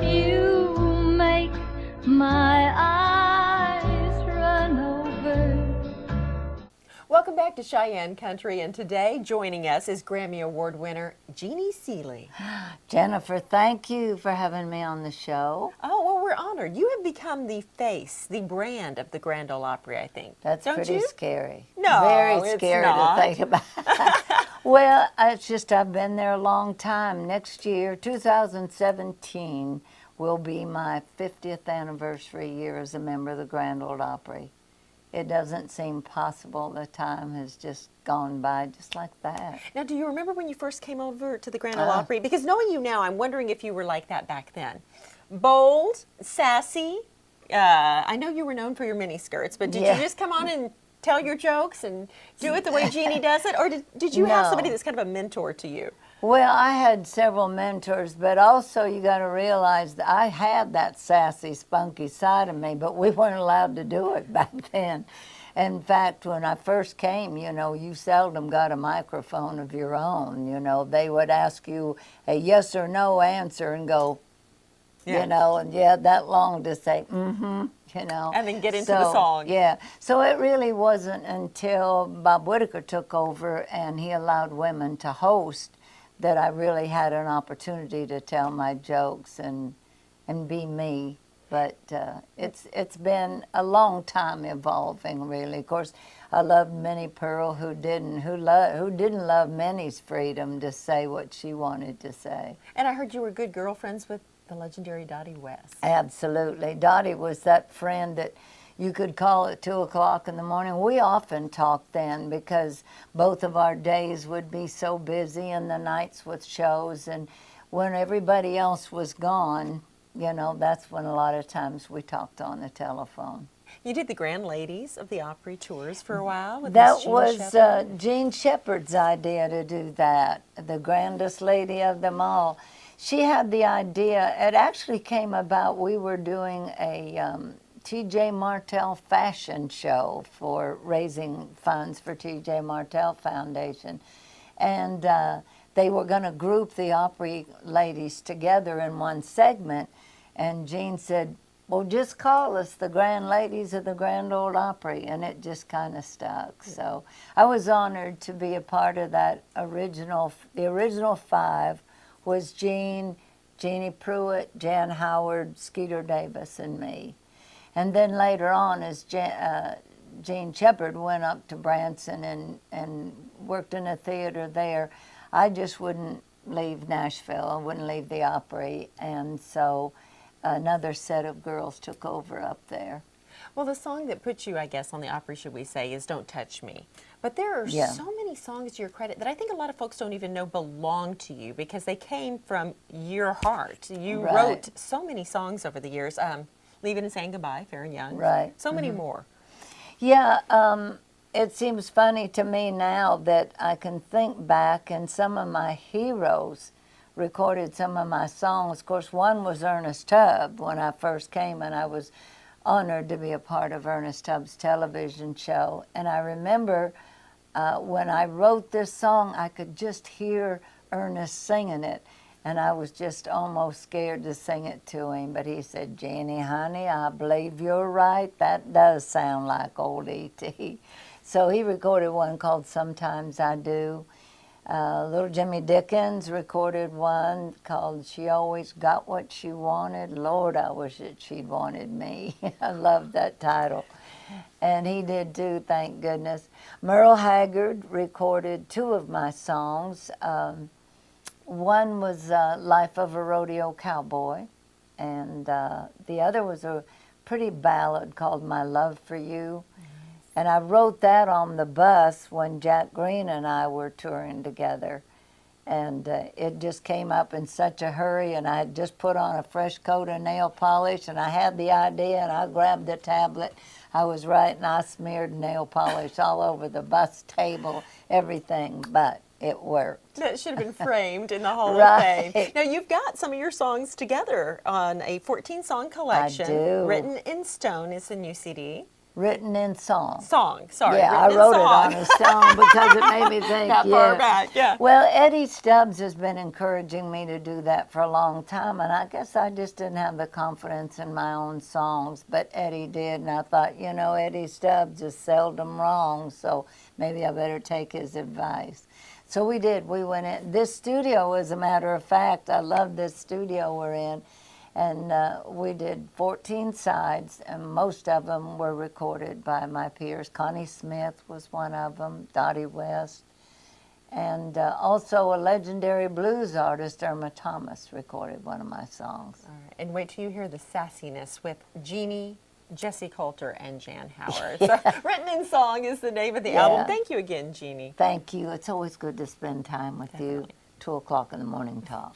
You make my eyes run over. Welcome back to Cheyenne Country, and today joining us is Grammy Award winner Jeannie Seeley. Jennifer, thank you for having me on the show. Oh, well, we're honored. You have become the face, the brand of the Grand Ole Opry, I think. That's Don't pretty you? scary. No, Very it's scary not. to think about. Well, it's just I've been there a long time. Next year, 2017, will be my 50th anniversary year as a member of the Grand Ole Opry. It doesn't seem possible. The time has just gone by just like that. Now, do you remember when you first came over to the Grand Ole Opry? Because knowing you now, I'm wondering if you were like that back then. Bold, sassy. I know you were known for your mini skirts, but did Yeah. you just come on and tell your jokes and do it the way Jeannie does it? Or did you have No. somebody that's kind of a mentor to you? Well, I had several mentors, but also you got to realize that I had that sassy, spunky side of me, but we weren't allowed to do it back then. In fact, when I first came, you seldom got a microphone of your own. They would ask you a yes or no answer and go, Yeah. and you had that long to say, mm-hmm, And then get into the song. Yeah. So it really wasn't until Bob Whitaker took over and he allowed women to host that I really had an opportunity to tell my jokes and be me. But it's been a long time evolving, really. Of course, I loved Minnie Pearl, who didn't love Minnie's freedom to say what she wanted to say. And I heard you were good girlfriends with the legendary Dottie West. Absolutely. Dottie was that friend that you could call at 2 o'clock in the morning. We often talked then because both of our days would be so busy and the nights with shows. And when everybody else was gone, that's when a lot of times we talked on the telephone. You did the Grand Ladies of the Opry tours for a while with That Miss Jean was Shepherd. Jean Shepherd's idea to do that, the grandest lady of them all. She had the idea. It actually came about, we were doing a T.J. Martell fashion show for raising funds for T.J. Martell Foundation. And they were going to group the Opry ladies together in one segment. And Jean said, well, just call us the Grand Ladies of the Grand Ole Opry. And it just kind of stuck. So I was honored to be a part of that the original five was Jean, Jeannie Pruitt, Jan Howard, Skeeter Davis, and me. And then later on, as Jean Shepherd went up to Branson and worked in a theater there, I just wouldn't leave Nashville. I wouldn't leave the Opry. And so another set of girls took over up there. Well, the song that put you, I guess, on the Opry, should we say, is Don't Touch Me. But there are Yeah. so many songs to your credit that I think a lot of folks don't even know belong to you because they came from your heart. You Right. wrote so many songs over the years. Leaving and Saying Goodbye, Fair and Young. Right. So many more. Yeah, it seems funny to me now that I can think back and some of my heroes recorded some of my songs. Of course, one was Ernest Tubb when I first came, and I was honored to be a part of Ernest Tubb's television show. And I remember when I wrote this song, I could just hear Ernest singing it. And I was just almost scared to sing it to him. But he said, Jeannie, honey, I believe you're right. That does sound like old E.T. So he recorded one called Sometimes I Do. Little Jimmy Dickens recorded one called She Always Got What She Wanted. Lord, I wish that she'd wanted me. I love that title. And he did too, thank goodness. Merle Haggard recorded two of my songs. One was Life of a Rodeo Cowboy, and the other was a pretty ballad called My Love for You. And I wrote that on the bus when Jack Green and I were touring together. And it just came up in such a hurry, and I had just put on a fresh coat of nail polish, and I had the idea, and I grabbed the tablet. I was writing, I smeared nail polish all over the bus table, everything, but it worked. That should have been framed in the Hall Right. of Fame. Now, you've got some of your songs together on a 14-song collection. I do. Written in Stone is the new CD. Written in song. Song, sorry. Yeah, I written in wrote song. it on a song because it made me think. That far back, yeah. Well, Eddie Stubbs has been encouraging me to do that for a long time, and I guess I just didn't have the confidence in my own songs, but Eddie did, and I thought, you know, Eddie Stubbs is seldom wrong, so maybe I better take his advice. So we did. We went in. This studio, as a matter of fact, I love this studio we're in. And we did 14 sides, and most of them were recorded by my peers. Connie Smith was one of them, Dottie West, and also a legendary blues artist, Irma Thomas, recorded one of my songs. All right. And wait till you hear the sassiness with Jeannie, Jesse Coulter, and Jan Howard. Yeah. So, Written in Song is the name of the album. Thank you again, Jeannie. Thank you. It's always good to spend time with Definitely. you. 2 o'clock in the morning talk.